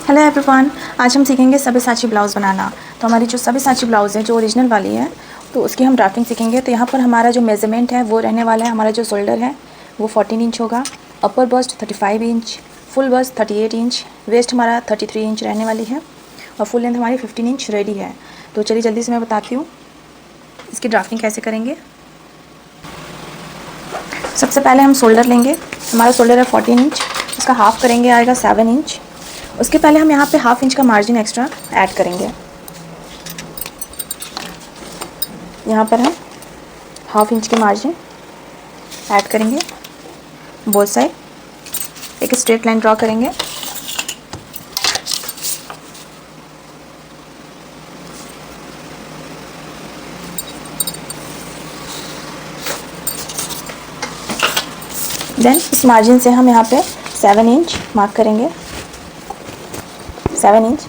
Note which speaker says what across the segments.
Speaker 1: Hello everyone, आज हम सीखेंगे सब्यसाची ब्लाउज़ बनाना। तो हमारी जो सब्यसाची ब्लाउज़ है जो ओरिजिनल वाली है तो उसकी हम ड्राफ्टिंग सीखेंगे। तो यहाँ पर हमारा जो मेज़रमेंट है वो रहने वाला है, हमारा जो शोल्डर है वो 14 इंच होगा, upper bust 35 inch, full bust 38 inch, waist हमारा 33 इंच रहने वाली है और फुल लेंथ हमारी 15 इंच रेडी है। तो चलिए जल्दी से मैं बताती हूँ इसकी ड्राफ्टिंग कैसे करेंगे। सबसे पहले हम शोल्डर लेंगे, हमारा शोल्डर है 14 इंच, उसका हाफ करेंगे आएगा 7 इंच। उसके पहले हम यहाँ पे हाफ इंच का मार्जिन एक्स्ट्रा ऐड करेंगे। यहाँ पर हम हाफ इंच के मार्जिन ऐड करेंगे बोथ साइड, एक स्ट्रेट लाइन ड्रॉ करेंगे। देन इस मार्जिन से हम यहाँ पे 7 इंच मार्क करेंगे। 7 इंच।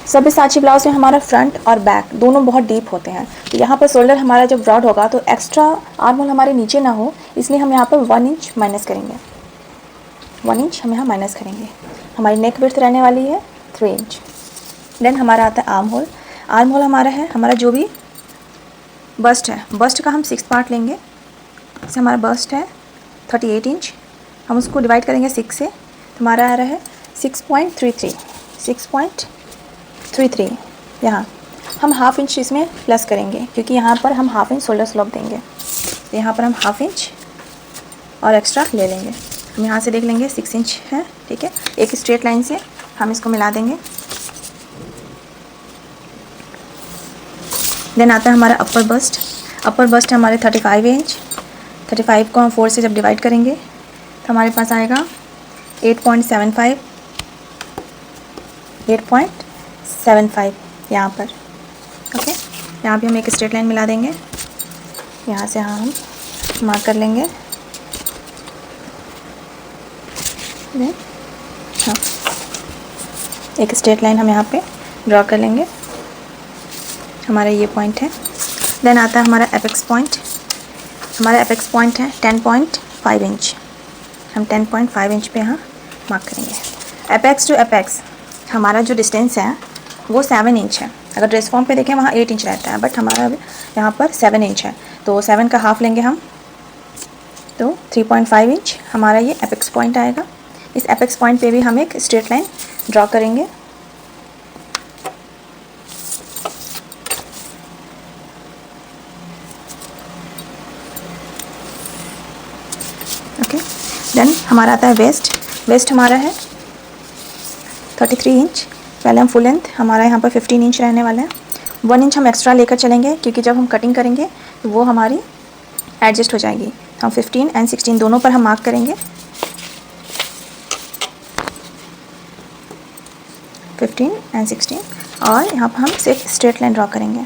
Speaker 1: सब्यसाची ब्लाउज में हमारा फ्रंट और बैक दोनों बहुत डीप होते हैं, तो यहाँ पर शोल्डर हमारा जब ब्रॉड होगा तो एक्स्ट्रा आर्म होल हमारे नीचे ना हो, इसलिए हम यहाँ पर 1 इंच माइनस करेंगे। 1 इंच हम यहाँ माइनस करेंगे। हमारी नेक विड्थ रहने वाली है 3 इंच। देन हमारा आता है आर्म होल। आर्म होल हमारा है, हमारा जो भी बस्ट है, बस्ट का हम 6 पार्ट लेंगे। जैसे हमारा बस्ट है 38 इंच, हम उसको डिवाइड करेंगे 6 से, तो हमारा आ रहा है 6.33। 6.33। यहाँ हम हाफ इंच इसमें प्लस करेंगे क्योंकि यहाँ पर हम हाफ इंच शोल्डर स्लोप देंगे, तो यहाँ पर हम हाफ इंच और एक्स्ट्रा ले लेंगे। हम यहाँ से देख लेंगे 6 इंच है, ठीक है। एक स्ट्रेट लाइन से हम इसको मिला देंगे। देन आता है हमारा अपर बस्ट। अपर बस्ट है हमारे 35 इंच। 35 को हम 4 से जब डिवाइड करेंगे तो हमारे पास आएगा 8.75। 8.75 यहाँ पर, ओके। यहाँ भी हम एक स्ट्रेट लाइन मिला देंगे, यहाँ से हम मार्क कर लेंगे। हाँ, एक स्ट्रेट लाइन हम यहाँ पे ड्रॉ कर लेंगे, हमारा ये पॉइंट है। देन आता है हमारा एपेक्स पॉइंट। हमारा एपेक्स पॉइंट है 10.5 इंच। हम 10.5 इंच पे यहाँ मार्क करेंगे। एपेक्स टू एपेक्स हमारा जो डिस्टेंस है वो 7 इंच है। अगर ड्रेस फॉर्म पे देखें वहाँ 8 इंच रहता है, बट हमारा यहाँ पर 7 इंच है, तो 7 का हाफ लेंगे हम, तो 3.5 इंच हमारा ये एपेक्स पॉइंट आएगा। इस एपेक्स पॉइंट पे भी हम एक स्ट्रेट लाइन ड्रॉ करेंगे। ओके। देन हमारा आता है वेस्ट। वेस्ट हमारा है 33 इंच। पहले हम फुल लेंथ, हमारा यहाँ पर 15 इंच रहने वाला है। 1 इंच हम एक्स्ट्रा लेकर चलेंगे क्योंकि जब हम कटिंग करेंगे तो वो हमारी एडजस्ट हो जाएगी। हम 15 एंड 16 दोनों पर हम मार्क करेंगे। 15 एंड 16 और यहाँ पर हम सिर्फ स्ट्रेट लाइन ड्रॉ करेंगे।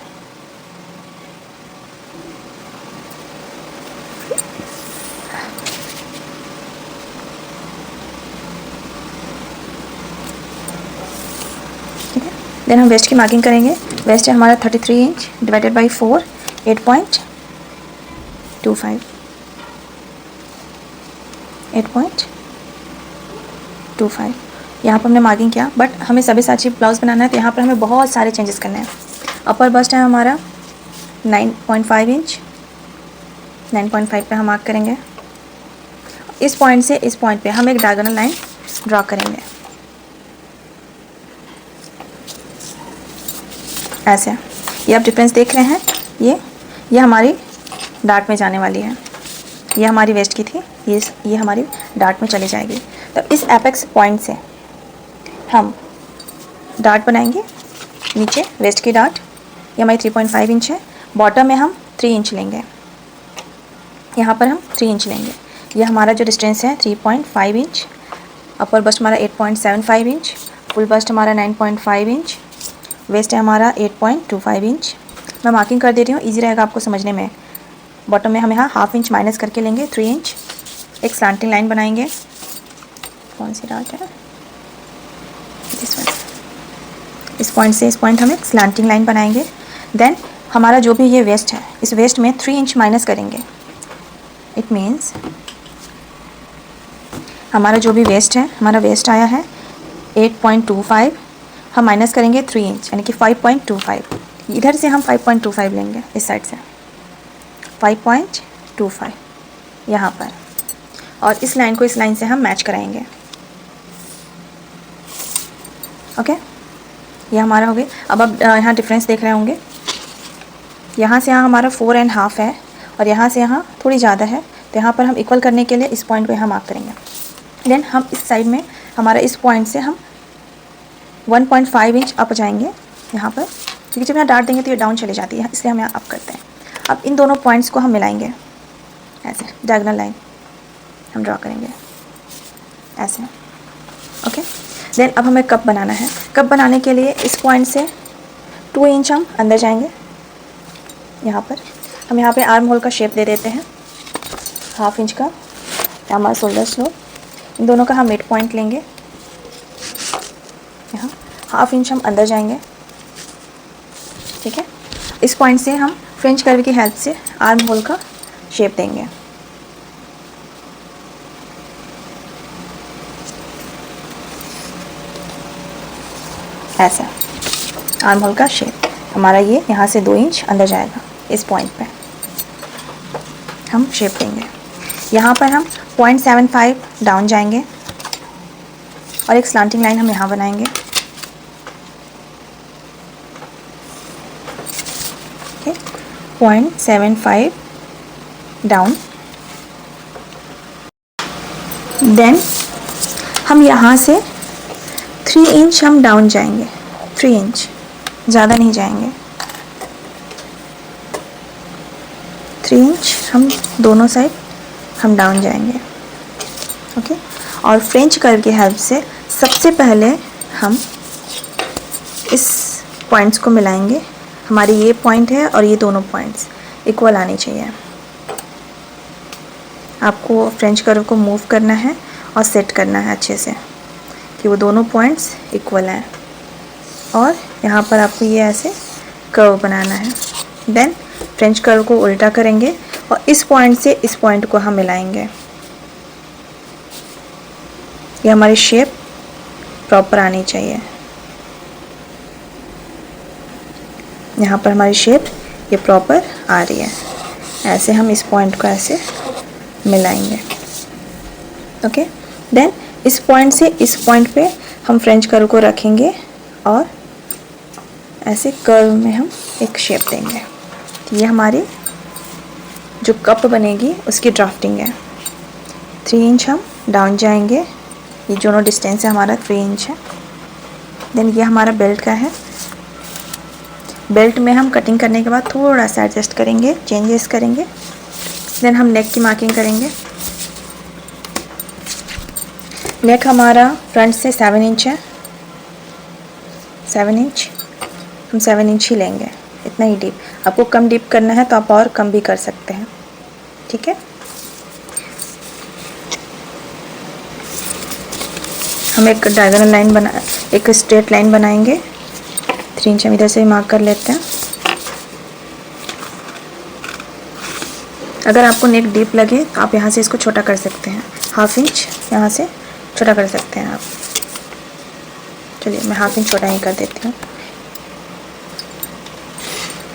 Speaker 1: देन हम वेस्ट की मार्किंग करेंगे। वेस्ट है हमारा 33 इंच डिवाइडेड बाई 4, 8.25। 8.25 यहाँ पर हमने मार्किंग किया, बट हमें सब्यसाची ब्लाउज़ बनाना है तो यहाँ पर हमें बहुत सारे चेंजेस करने हैं। अपर बस्ट है हमारा 9.5 इंच। 9.5 पे हम मार्क करेंगे। इस पॉइंट से इस पॉइंट पे हम एक डायगोनल लाइन ड्रॉ करेंगे ऐसे। ये आप डिफरेंस देख रहे हैं, ये हमारी डार्ट में जाने वाली है। ये हमारी वेस्ट की थी, ये हमारी डार्ट में चली जाएगी। तो इस एपेक्स पॉइंट से हम डार्ट बनाएंगे नीचे, वेस्ट की डार्ट। ये हमारी 3.5 इंच है। बॉटम में हम 3 इंच लेंगे, यहाँ पर हम 3 इंच लेंगे। ये हमारा जो डिस्टेंस है 3.5 इंच। अपर बस्ट हमारा 8.75 इंच, फुल बस्ट हमारा 9.5 इंच, वेस्ट है हमारा 8.25 इंच। मैं मार्किंग कर दे रही हूँ, इजी रहेगा आपको समझने में। बॉटम में हम यहाँ हाफ इंच माइनस करके लेंगे 3 इंच। एक स्लैंटिंग लाइन बनाएंगे। कौन सी डार्ट है? इस पॉइंट से इस पॉइंट हम एक स्लैंटिंग लाइन बनाएंगे। देन हमारा जो भी ये वेस्ट है, इस वेस्ट में 3 इंच माइनस करेंगे। इट मीन्स हमारा जो भी वेस्ट है, हमारा वेस्ट आया है 8.25 हम माइनस करेंगे 3 इंच यानी कि 5.25। इधर से हम 5.25 लेंगे, इस साइड से 5.25 यहाँ पर, और इस लाइन को इस लाइन से हम मैच कराएंगे। ओके, ये हमारा हो गया। अब आप यहाँ डिफरेंस देख रहे होंगे, यहाँ से यहाँ हमारा 4.5 है और यहाँ से यहाँ थोड़ी ज़्यादा है, तो यहाँ पर हम इक्वल करने के लिए इस पॉइंट को यहाँ मार्क करेंगे। देन हम इस साइड में हमारा इस पॉइंट से हम 1.5 इंच अप जाएंगे यहाँ पर, क्योंकि जब यहाँ डार्ट देंगे तो ये डाउन चली जाती है, इसलिए हम यहाँ अप करते हैं। अब इन दोनों पॉइंट्स को हम मिलाएंगे, ऐसे डायगोनल लाइन हम ड्रॉ करेंगे ऐसे। ओके, देन अब हमें कप बनाना है। कप बनाने के लिए इस पॉइंट से 2 इंच हम अंदर जाएंगे। यहाँ पर हम यहाँ पे आर्म होल का शेप दे देते हैं, 1/2 इंच का, हमारा शोल्डर स्लोप। इन दोनों का हम मिड पॉइंट लेंगे, यहाँ 1/2 इंच हम अंदर जाएंगे। ठीक है, इस पॉइंट से हम फ्रेंच कर्व की हेल्प से आर्म होल का शेप देंगे। ऐसा आर्म होल का शेप हमारा ये यहाँ से 2 इंच अंदर जाएगा। इस पॉइंट पे हम शेप देंगे। यहाँ पर हम 0.75 डाउन जाएंगे और एक स्लांटिंग लाइन हम यहाँ बनाएंगे। Okay, 0.75 down. देन हम यहाँ से 3 इंच हम डाउन जाएंगे, 3 इंच, ज़्यादा नहीं जाएंगे। 3 इंच हम दोनों साइड हम डाउन जाएंगे। ओके, और फ्रेंच कर्व की हेल्प से सबसे पहले हम इस पॉइंट्स को मिलाएंगे। हमारी ये पॉइंट है और ये दोनों पॉइंट्स इक्वल आनी चाहिए। आपको फ्रेंच कर्व को मूव करना है और सेट करना है अच्छे से कि वो दोनों पॉइंट्स इक्वल हैं, और यहाँ पर आपको ये ऐसे कर्व बनाना है। देन फ्रेंच कर्व को उल्टा करेंगे और इस पॉइंट से इस पॉइंट को हम मिलाएंगे। ये हमारी शेप प्रॉपर आनी चाहिए। यहाँ पर हमारी शेप ये प्रॉपर आ रही है। ऐसे हम इस पॉइंट को ऐसे मिलाएंगे। ओके, देन इस पॉइंट से इस पॉइंट पे हम फ्रेंच कर्व को रखेंगे और ऐसे कर्व में हम एक शेप देंगे। तो ये हमारी जो कप बनेगी उसकी ड्राफ्टिंग है। 3 इंच हम डाउन जाएंगे, ये दोनों डिस्टेंस है हमारा 3 इंच है। देन ये हमारा बेल्ट का है। बेल्ट में हम कटिंग करने के बाद थोड़ा सा एडजस्ट करेंगे, चेंजेस करेंगे। देन हम नेक की मार्किंग करेंगे। नेक हमारा फ्रंट से 7 इंच है, 7 इंच, हम 7 इंच ही लेंगे, इतना ही डीप। आपको कम डीप करना है तो आप और कम भी कर सकते हैं। ठीक है, हम एक डायगोनल लाइन बना, एक स्ट्रेट लाइन बनाएंगे। 3 इंच हम इधर से मार्क कर लेते हैं। अगर आपको नेक डीप लगे तो आप यहाँ से इसको छोटा कर सकते हैं, 1/2 इंच यहाँ से छोटा कर सकते हैं आप। चलिए मैं 1/2 इंच छोटा ही कर देती हूँ।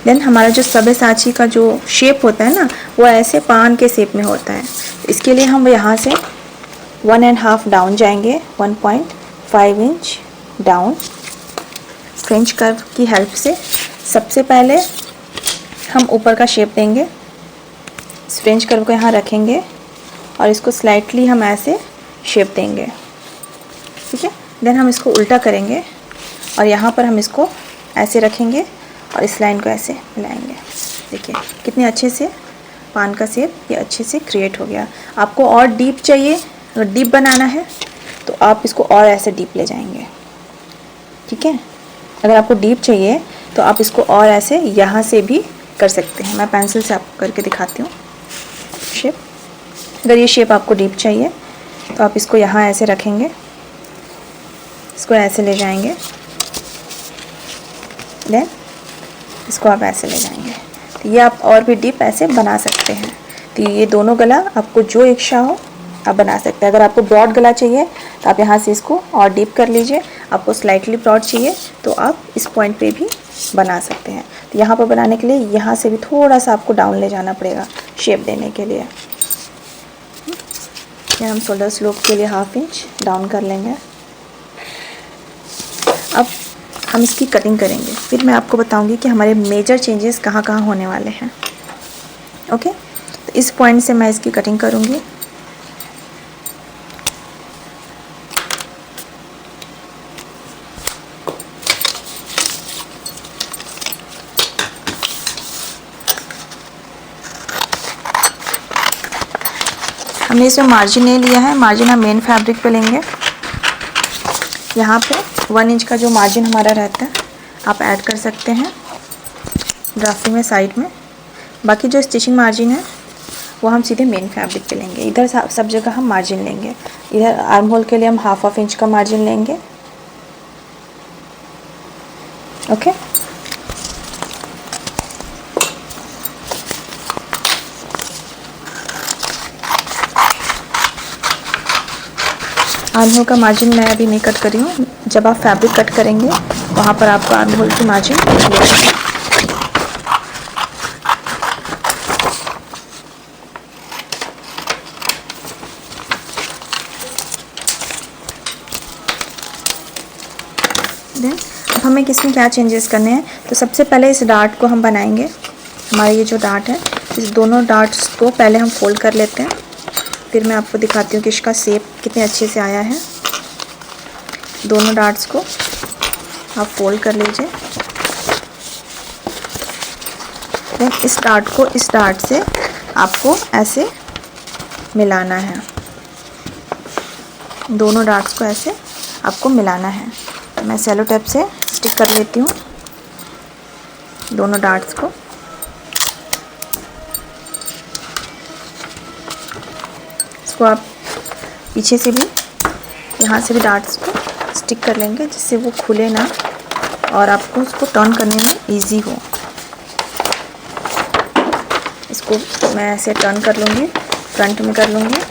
Speaker 1: देन हमारा जो सब्यसाची का जो शेप होता है ना, वो ऐसे पान के शेप में होता है। इसके लिए हम यहाँ से 1.5 डाउन जाएंगे, 1.5 इंच डाउन फ्रेंच कर्व की हेल्प से। सबसे पहले हम ऊपर का शेप देंगे, इस फ्रेंच कर्व को यहाँ रखेंगे और इसको स्लाइटली हम ऐसे शेप देंगे। ठीक है, देन हम इसको उल्टा करेंगे और यहाँ पर हम इसको ऐसे रखेंगे और इस लाइन को ऐसे मिलाएंगे। देखिए कितने अच्छे से पान का शेप ये अच्छे से क्रिएट हो गया। आपको और डीप चाहिए, अगर डीप बनाना है तो आप इसको और ऐसे डीप ले जाएंगे। ठीक है, अगर आपको डीप चाहिए तो आप इसको और ऐसे यहाँ से भी कर सकते हैं। मैं पेंसिल से आपको करके दिखाती हूँ शेप। अगर ये शेप आपको डीप चाहिए तो आप इसको यहाँ ऐसे रखेंगे, इसको ऐसे ले जाएंगे, देन इसको आप ऐसे ले जाएंगे। तो ये आप और भी डीप ऐसे बना सकते हैं। तो ये दोनों गला आपको जो इच्छा हो आप बना सकते हैं। अगर आपको ब्रॉड गला चाहिए तो आप यहाँ से इसको और डीप कर लीजिए। आपको स्लाइटली ब्रॉड चाहिए तो आप इस पॉइंट पे भी बना सकते हैं। तो यहाँ पर बनाने के लिए यहाँ से भी थोड़ा सा आपको डाउन ले जाना पड़ेगा शेप देने के लिए। हम शोल्डर स्लोप के लिए 1/2 इंच डाउन कर लेंगे। अब हम इसकी कटिंग करेंगे, फिर मैं आपको बताऊंगी कि हमारे मेजर चेंजेस कहाँ कहाँ होने वाले हैं। ओके, तो इस पॉइंट से मैं इसकी कटिंग करूँगी। हमने इसमें मार्जिन ले लिया है, मार्जिन हम मेन फैब्रिक पे लेंगे। यहाँ पे 1 इंच का जो मार्जिन हमारा रहता है आप ऐड कर सकते हैं ड्राफ्टिंग में साइड में। बाकी जो स्टिचिंग मार्जिन है वो हम सीधे मेन फैब्रिक पे लेंगे। इधर सब जगह हम मार्जिन लेंगे। इधर आर्म होल के लिए हम 1/2 इंच का मार्जिन लेंगे। ओके, आर्म होल का मार्जिन मैं अभी नहीं कट कर रही हूँ। जब आप फैब्रिक कट करेंगे वहाँ पर आपको आर्म होल की मार्जिन लेना है। देन अब हमें किसमें क्या चेंजेस करने हैं, तो सबसे पहले इस डार्ट को हम बनाएंगे। हमारा ये जो डार्ट है, इस दोनों डार्ट्स को पहले हम फोल्ड कर लेते हैं, फिर मैं आपको दिखाती हूँ कि इसका शेप कितने अच्छे से आया है। दोनों डार्ट्स को आप फोल्ड कर लीजिए। देन इस डार्ट को इस डार्ट से आपको ऐसे मिलाना है। दोनों डार्ट्स को ऐसे आपको मिलाना है। तो मैं सेलो टेप से स्टिक कर लेती हूँ दोनों डार्ट्स को। इसको आप पीछे से भी, यहाँ से भी डार्ट्स को स्टिक कर लेंगे जिससे वो खुले ना और आपको उसको टर्न करने में इजी हो। इसको मैं ऐसे टर्न कर लूँगी, फ्रंट में कर लूँगी।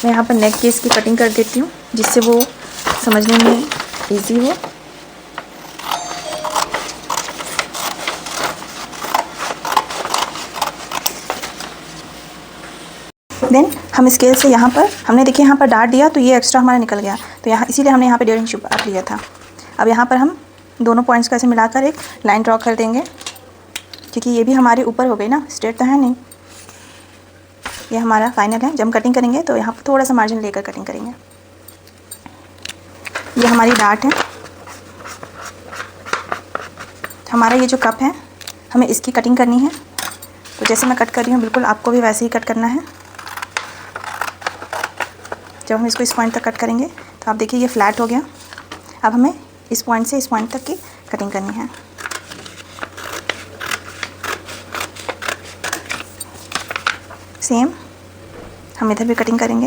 Speaker 1: मैं यहाँ पर नेक की इसकी कटिंग कर देती हूँ जिससे वो समझने में इजी हो। देन हम स्केल से यहाँ पर हमने देखिए यहाँ पर डार्ट दिया तो ये एक्स्ट्रा हमारा निकल गया, तो यहाँ इसीलिए हमने यहाँ पे 1.5 इंच ऊपर लिया था। अब यहाँ पर हम दोनों पॉइंट्स को ऐसे मिलाकर एक लाइन ड्रॉ कर देंगे, क्योंकि ये भी हमारे ऊपर हो गई ना, स्ट्रेट तो है नहीं। ये हमारा फाइनल है। जब हम कटिंग करेंगे तो यहाँ पर थोड़ा सा मार्जिन लेकर कटिंग करेंगे। ये हमारी डार्ट है। हमारा ये जो कप है हमें इसकी कटिंग करनी है, तो जैसे मैं कट कर रही हूँ बिल्कुल आपको भी वैसे ही कट करना है। जब हम इसको इस पॉइंट तक कट करेंगे तो आप देखिए ये फ्लैट हो गया। अब हमें इस पॉइंट से इस पॉइंट तक की कटिंग करनी है। सेम हम इधर भी कटिंग करेंगे।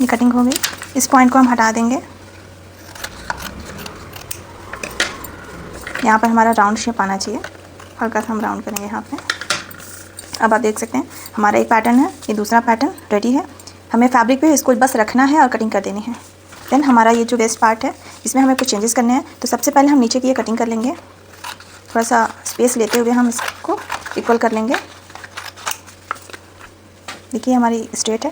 Speaker 1: ये कटिंग हो गई। इस पॉइंट को हम हटा देंगे। यहाँ पर हमारा राउंड शेप आना चाहिए, हल्का सा हम राउंड करेंगे यहाँ पे। अब आप देख सकते हैं हमारा एक पैटर्न है, ये दूसरा पैटर्न रेडी है। हमें फैब्रिक पे इसको बस रखना है और कटिंग कर देनी है। देन हमारा ये जो वेस्ट पार्ट है इसमें हमें कुछ चेंजेस करने हैं। तो सबसे पहले हम नीचे की ये कटिंग कर लेंगे, थोड़ा सा स्पेस लेते हुए हम इसको इक्वल कर लेंगे। देखिए हमारी स्ट्रेट है।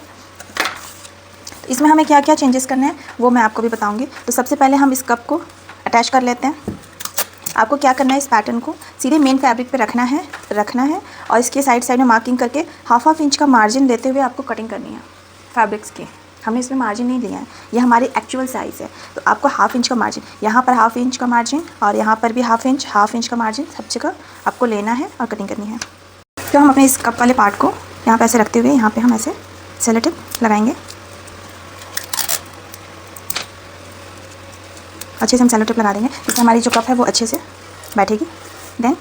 Speaker 1: तो इसमें हमें क्या क्या चेंजेस करने हैं वो मैं आपको भी बताऊँगी। तो सबसे पहले हम इस कप को अटैच कर लेते हैं। आपको क्या करना है, इस पैटर्न को सीधे मेन फैब्रिक पे रखना है और इसके साइड में मार्किंग करके 1/2 इंच का मार्जिन लेते हुए आपको कटिंग करनी है फैब्रिक्स की। हमने इसमें मार्जिन नहीं लिया है, ये हमारी एक्चुअल साइज़ है। तो आपको 1/2 इंच का मार्जिन, यहाँ पर 1/2 इंच का मार्जिन और यहाँ पर भी 1/2 इंच का मार्जिन सब जगह आपको लेना है और कटिंग करनी है। तो हम अपने इस कप वाले पार्ट को यहाँ पर ऐसे रखते हुए यहाँ पर हम ऐसे सेलो टेप लगाएंगे। अच्छे से हम सेलो टेप लगा देंगे जिससे हमारी जो कप है वो अच्छे से बैठेगी। देन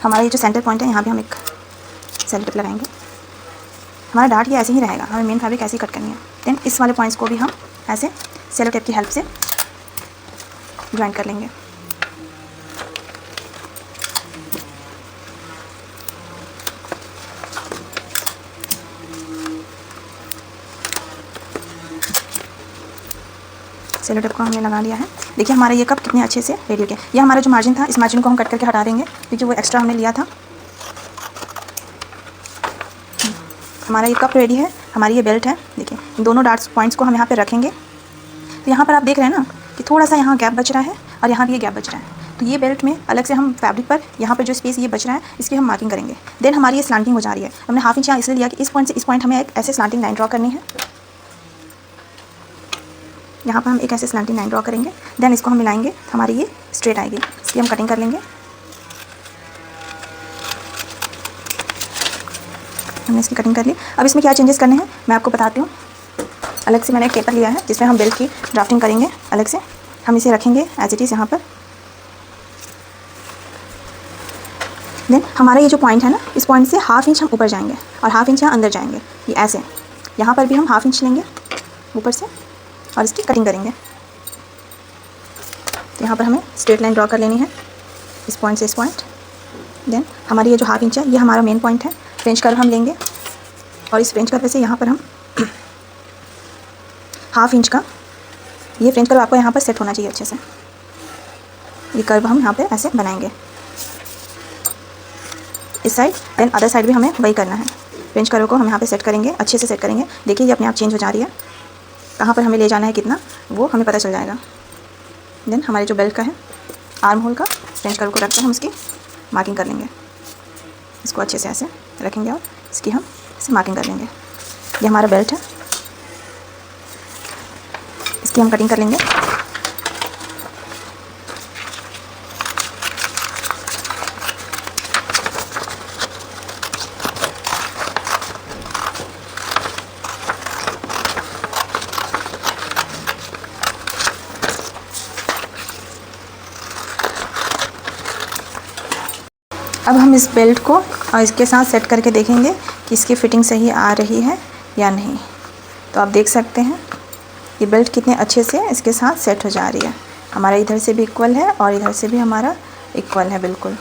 Speaker 1: हमारा ये जो सेंटर पॉइंट है यहाँ भी हम एक सेलो टेप लगाएंगे। हमारा डार्ट ये ऐसे ही रहेगा, हमें मेन फैब्रिक ऐसे ही कट करनी है। देन इस वाले पॉइंट्स को भी हम ऐसे सेलो टेप की हेल्प से ज्वाइन कर लेंगे। सेलो टेप को हमने लगा लिया है। देखिए हमारा ये कप कितने अच्छे से रेडी हो गया। ये हमारा जो मार्जिन था, इस मार्जिन को हम कट करके हटा देंगे क्योंकि वो एक्स्ट्रा हमने लिया था। हमारा ये कप रेडी है। हमारी ये बेल्ट है। देखिए इन दोनों डार्क पॉइंट्स को हम यहाँ पे रखेंगे। तो यहाँ पर आप देख रहे हैं ना कि थोड़ा सा यहाँ गैप बच रहा है और यहाँ भी ये गैप बच रहा है। तो ये बेल्ट में अलग से हम फैब्रिक पर यहाँ पर जो स्पेस ये बच रहा है इसकी हम मार्किंग करेंगे। देन हमारी ये स्लांटिंग हो जा रही है। हमने हाफ इंच यहाँ इसलिए लिया कि इस पॉइंट से इस पॉइंट हमें एक ऐसे स्लांटिंग लाइन ड्रॉ करनी है। यहाँ पर हम एक ऐसे स्लांटिंग लाइन ड्रॉ करेंगे। देन इसको हम मिलाएंगे, हमारी ये स्ट्रेट आएगी। इसकी हम कटिंग कर लेंगे। हमने इसकी कटिंग कर ली। अब इसमें क्या चेंजेस करने हैं मैं आपको बताती हूँ। अलग से मैंने एक पेपर लिया है जिसमें हम बेल्ट की ड्राफ्टिंग करेंगे। अलग से हम इसे रखेंगे एज इट इज़ यहाँ पर। देन हमारा ये जो पॉइंट है ना, इस पॉइंट से हाफ इंच हम ऊपर जाएंगे और हाफ इंच यहाँ अंदर जाएंगे। ये ऐसे यहाँ पर भी हम हाफ इंच लेंगे ऊपर से और इसकी कटिंग करेंगे। तो यहाँ पर हमें स्ट्रेट लाइन ड्रॉ कर लेनी है इस पॉइंट से इस पॉइंट। देन हमारी ये जो हाफ इंच है ये हमारा मेन पॉइंट है। फ्रेंच कर्व हम लेंगे और इस फ्रेंच कर्व से यहाँ पर हम हाफ इंच का, ये फ्रेंच कर्व आपको यहाँ पर सेट होना चाहिए अच्छे से। ये कर्व हम यहाँ पे ऐसे बनाएंगे इस साइड। देन अदर साइड भी हमें वही करना है। फ्रेंच कर्व को हम यहाँ पे सेट करेंगे, अच्छे से सेट करेंगे। देखिए ये अपने आप चेंज हो जा रही है। कहाँ पर हमें ले जाना है कितना वो हमें पता चल जाएगा। देन हमारे जो बेल्ट का है आर्म होल का फ्रेंच कर्व को रखकर हम इसकी मार्किंग कर लेंगे। इसको अच्छे से ऐसे रखेंगे और इसकी हम इसे मार्किंग कर लेंगे। ये हमारा बेल्ट है, इसकी हम कटिंग कर लेंगे। अब हम इस बेल्ट को और इसके साथ सेट करके देखेंगे कि इसकी फ़िटिंग सही आ रही है या नहीं। तो आप देख सकते हैं ये बेल्ट कितने अच्छे से इसके साथ सेट हो जा रही है। हमारा इधर से भी इक्वल है और इधर से भी हमारा इक्वल है बिल्कुल।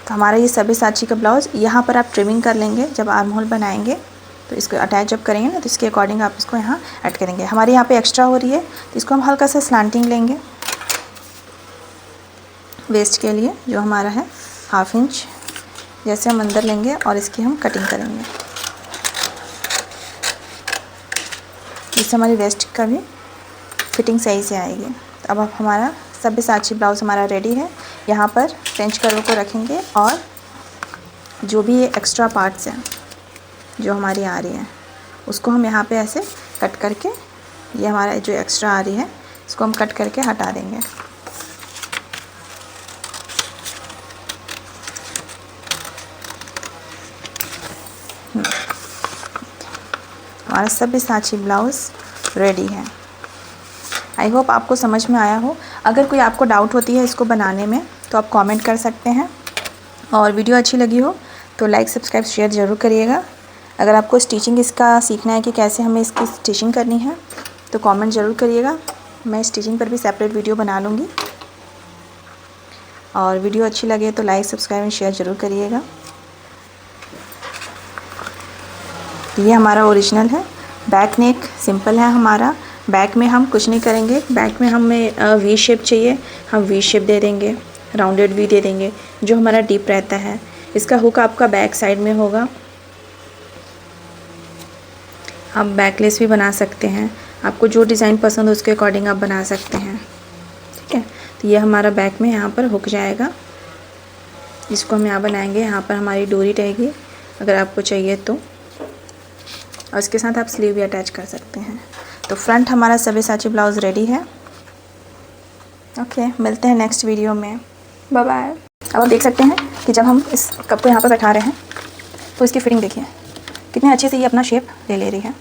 Speaker 1: तो हमारा ये सब्यसाची का ब्लाउज़ यहाँ पर आप ट्रिमिंग कर लेंगे। जब आर्म होल बनाएंगे तो इसको अटैच जब करेंगे ना तो इसके अकॉर्डिंग आप इसको यहाँ ऐड करेंगे। हमारे यहाँ पे एक्स्ट्रा हो रही है तो इसको हम हल्का सा स्लांटिंग लेंगे वेस्ट के लिए, जो हमारा है हाफ इंच जैसे हम अंदर लेंगे और इसकी हम कटिंग करेंगे। इससे हमारी वेस्ट का भी फिटिंग सही से आएगी। तो अब हमारा सब्यसाची ब्लाउज़ हमारा रेडी है। यहाँ पर फ्रेंच कर्व को रखेंगे और जो भी ये एक्स्ट्रा पार्ट्स हैं जो हमारी आ रही हैं उसको हम यहाँ पे ऐसे कट करके, ये हमारा जो एक्स्ट्रा आ रही है इसको हम कट करके हटा देंगे। हमारा सब्यसाची ब्लाउज़ रेडी है। आई होप आपको समझ में आया हो। अगर कोई आपको डाउट होती है इसको बनाने में तो आप कमेंट कर सकते हैं। और वीडियो अच्छी लगी हो तो लाइक सब्सक्राइब शेयर ज़रूर करिएगा। अगर आपको स्टिचिंग इसका सीखना है कि कैसे हमें इसकी स्टिचिंग करनी है तो कमेंट ज़रूर करिएगा। मैं स्टिचिंग पर भी सेपरेट वीडियो बना लूँगी। और वीडियो अच्छी लगे तो लाइक सब्सक्राइब एंड शेयर ज़रूर करिएगा। ये हमारा ओरिजिनल है। बैक नेक सिंपल है हमारा। बैक में हम कुछ नहीं करेंगे। बैक में हमें वी शेप चाहिए, हम वी शेप दे देंगे, राउंडेड वी दे देंगे जो हमारा डीप रहता है। इसका हुक आपका बैक साइड में होगा। आप बैकलेस भी बना सकते हैं, आपको जो डिज़ाइन पसंद हो उसके अकॉर्डिंग आप बना सकते हैं। ठीक है, तो ये हमारा बैक में यहाँ पर हुक जाएगा। इसको हम यहाँ बनाएंगे। यहाँ पर हमारी डोरी रहेगी अगर आपको चाहिए तो, और इसके साथ आप स्लीव भी अटैच कर सकते हैं। तो फ्रंट हमारा सब्यसाची ब्लाउज़ रेडी है। ओके, मिलते हैं नेक्स्ट वीडियो में। Bye bye. अब आप देख सकते हैं कि जब हम इस कप को यहाँ पर बैठा रहे हैं तो इसकी फिटिंग देखिए कितने अच्छे से ये अपना शेप ले रही है।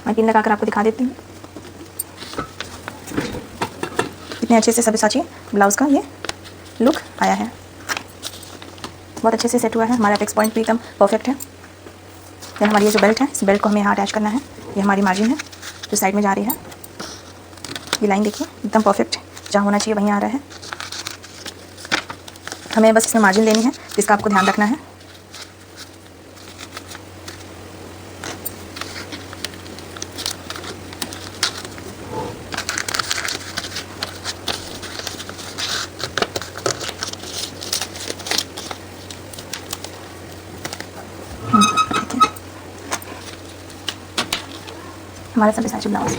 Speaker 1: मैं पिन लगा कर आपको दिखा देती हूँ कितने अच्छे से सब्यसाची ब्लाउज़ का ये लुक आया है। बहुत अच्छे से सेट हुआ है। हमारा फिक्स पॉइंट भी एकदम परफेक्ट है। देन हमारी ये जो बेल्ट है इस बेल्ट को हमें यहाँ अटैच करना है। ये हमारी मार्जिन है जो साइड में जा रही है। ये लाइन देखिए एकदम परफेक्ट जहाँ होना चाहिए वहीं आ रहा है। हमें बस इसमें मार्जिन लेनी है, जिसका आपको ध्यान रखना है। हमारा सब्यसाची ब्लाउज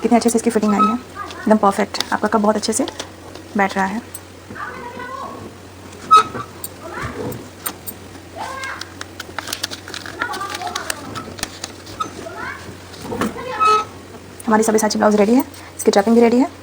Speaker 1: कितने अच्छे से इसकी फिटिंग आई है, एकदम परफेक्ट। आपका कप बहुत अच्छे से बैठ रहा है। हमारी सब्यसाची ब्लाउज रेडी है, इसकी ट्रैपिंग भी रेडी है।